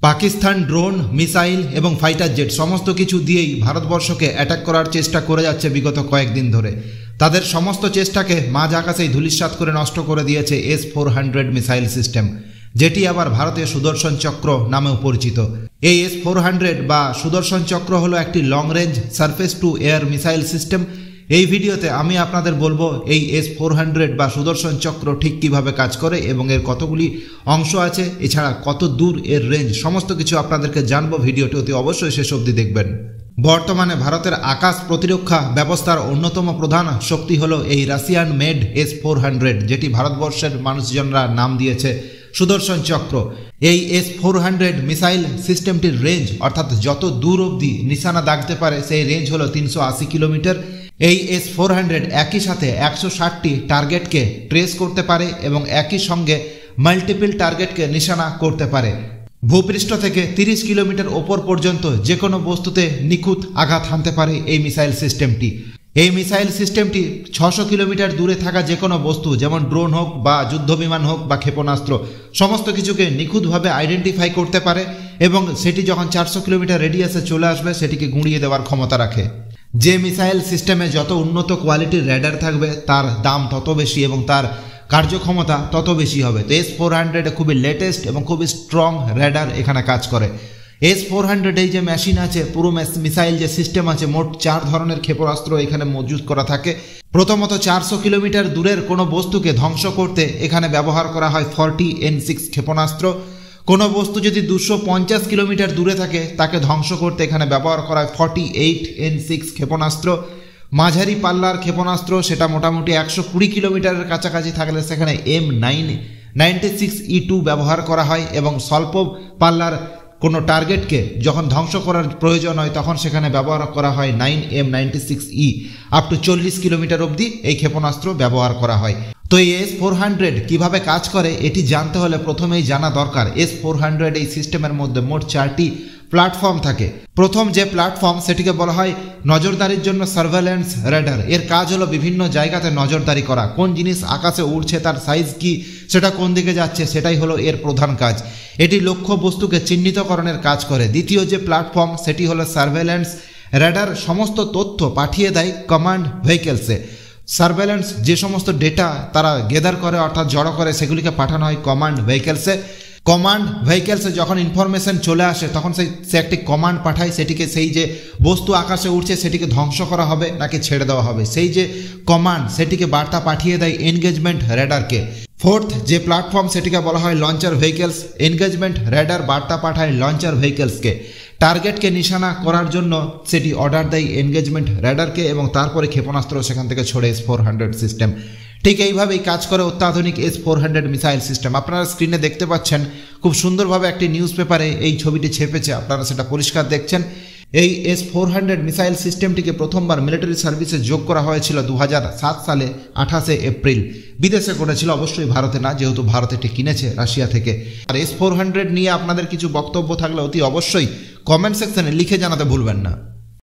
Pakistan drone, missile এবং fighter jet সমস্ত কিছু দিয়েই ভারতবর্ষকে অ্যাটাক করার চেষ্টা করে যাচ্ছে বিগত কয়েকদিন ধরে। তাদের সমস্ত চেষ্টাকে মাঝ আকাশেই ধূলিসাৎ করে নষ্ট করে দিয়েছে S-400 মিসাইল সিস্টেম, যেটি আবার ভারতীয় সুদর্শন চক্র নামেও পরিচিত। এই S-400 বা সুদর্শন চক্র হলো একটি long range surface two air missile system. এই ভিডিওতে আমি আপনাদের বলবো এই S-400 বা সুদর্শন চক্র ঠিক কিভাবে কাজ করে এবং এর কতগুলি অংশ আছে, এছাড়া কত দূর এর রেঞ্জ, সমস্ত কিছু আপনাদেরকে জানবো। ভিডিওটি অতি অবশ্যই শেষ অবধি দেখবেন। বর্তমানে ভারতের আকাশ প্রতিরক্ষা ব্যবস্থার অন্যতম প্রধান শক্তি হলো এই রাশিয়ান মেড S-400, যেটি ভারতবর্ষের মানুষজনরা নাম দিয়েছে সুদর্শন চক্র। এই S-400 মিসাইল সিস্টেমটির রেঞ্জ, অর্থাৎ যত দূর অবধি নিশানা দাগতে পারে, সেই রেঞ্জ হলো 380 কিলোমিটার। এই S-400 একই সাথে 160টি টার্গেটকে ট্রেস করতে পারে এবং একই সঙ্গে মাল্টিপল টার্গেটকে নিশানা করতে পারে। ভূপৃষ্ঠ থেকে 30 কিলোমিটার ওপর পর্যন্ত যে কোনো বস্তুতে নিখুঁত আঘাত হানতে পারে এই মিসাইল সিস্টেমটি। এই মিসাইল সিস্টেমটি 600 কিলোমিটার দূরে থাকা যে কোনো বস্তু, যেমন ড্রোন হোক বা যুদ্ধবিমান হোক বা ক্ষেপণাস্ত্র, সমস্ত কিছুকে নিখুঁতভাবে আইডেন্টিফাই করতে পারে এবং সেটি যখন 400 কিলোমিটার রেডিয়াসে চলে আসবে সেটিকে গুঁড়িয়ে দেওয়ার ক্ষমতা রাখে। যে মিসাইল সিস্টেমে যত উন্নত কোয়ালিটির র্যাডার থাকবে তার দাম তত বেশি এবং তার কার্যক্ষমতা তত বেশি হবে। তো S-400 খুবই লেটেস্ট এবং খুবই স্ট্রং র্যাডার এখানে কাজ করে। S-400 এই যে মেশিন আছে, পুরো মিসাইল যে সিস্টেম আছে, মোট 4 ধরনের ক্ষেপণাস্ত্র এখানে মজুদ করা থাকে। প্রথমত 400 কিলোমিটার দূরের কোনো বস্তুকে ধ্বংস করতে এখানে ব্যবহার করা হয় 40 N6 ক্ষেপণাস্ত্র। কোনো বস্তু যদি 250 কিলোমিটার দূরে থাকে তাকে ধ্বংস করতে এখানে ব্যবহার করা হয় 48 N6 ক্ষেপণাস্ত্র। মাঝারি পাল্লার ক্ষেপণাস্ত্র, সেটা মোটামুটি 120 কিলোমিটারের কাছাকাছি থাকলে সেখানে M96E2 ব্যবহার করা হয় এবং স্বল্প পাল্লার কোনো টার্গেটকে যখন ধ্বংস করার প্রয়োজন হয় তখন সেখানে ব্যবহার করা হয় 9M96E। আপ টু 40 কিলোমিটার অবধি এই ক্ষেপণাস্ত্র ব্যবহার করা হয়। তো এই S-400 কিভাবে কাজ করে এটি জানতে হলে প্রথমেই জানা দরকার S-400 এই সিস্টেমের মধ্যে মোট 4টি প্ল্যাটফর্ম থাকে। প্রথম যে প্ল্যাটফর্ম সেটিকে বলা হয় নজরদারির জন্য সার্ভেলেন্স র্যাডার। এর কাজ হলো বিভিন্ন জায়গাতে নজরদারি করা, কোন জিনিস আকাশে উড়ছে, তার সাইজ কি, সেটা কোন দিকে যাচ্ছে, সেটাই হলো এর প্রধান কাজ। এটি লক্ষ্য বস্তুকে চিহ্নিতকরণের কাজ করে। দ্বিতীয় যে প্ল্যাটফর্ম সেটি হলো সার্ভেলেন্স র্যাডার। সমস্ত তথ্য পাঠিয়ে দেয় কমান্ড ভেহিকেলসে। সার্ভেলেন্স যে সমস্ত ডেটা তারা গেদার করে, অর্থাৎ জড়ো করে, সেগুলিকে পাঠানো হয় কমান্ড ভেহিকেলসে। কমান্ড ভেহিকেলসে যখন ইনফরমেশন চলে আসে তখন সে একটি কমান্ড পাঠায়, সেটিকে সেই যে বস্তু আকাশে উঠছে সেটিকে ধ্বংস করা হবে নাকি ছেড়ে দেওয়া হবে, সেই যে কমান্ড সেটিকে বার্তা পাঠিয়ে দেয় এনগেজমেন্ট র্যাডারকে। ফোর্থ যে প্ল্যাটফর্ম সেটিকে বলা হয় লঞ্চার ভেহিকেলস। এনগেজমেন্ট র্যাডার বার্তা পাঠায় লঞ্চার ভেহিকেলসকে। টার্গেটকে নিশানা করার জন্য সেটি অর্ডার দেয় এনগেজমেন্ট র্যাডারকে এবং তারপরে ক্ষেপণাস্ত্র সেখান থেকে ছড়ে S-400 সিস্টেম। ঠিক এইভাবেই কাজ করে অত্যাধুনিক S-400 মিসাইল সিস্টেম। আপনারা স্ক্রিনে দেখতে পাচ্ছেন খুব সুন্দরভাবে একটি নিউজ পেপারে এই ছবিটি ছেপেছে, আপনারা সেটা পরিষ্কার দেখছেন। এই S-400 মিসাইল সিস্টেমটিকে প্রথমবার মিলিটারি সার্ভিসে যোগ করা হয়েছিল 2007 সালে 28 এপ্রিল। বিদেশে করেছিল, অবশ্যই ভারতে না, যেহেতু ভারত এটি কিনেছে রাশিয়া থেকে। আর S-400 নিয়ে আপনাদের কিছু বক্তব্য থাকলে অতি অবশ্যই কমেন্ট সেকশনে লিখে জানাতে ভুলবেন না।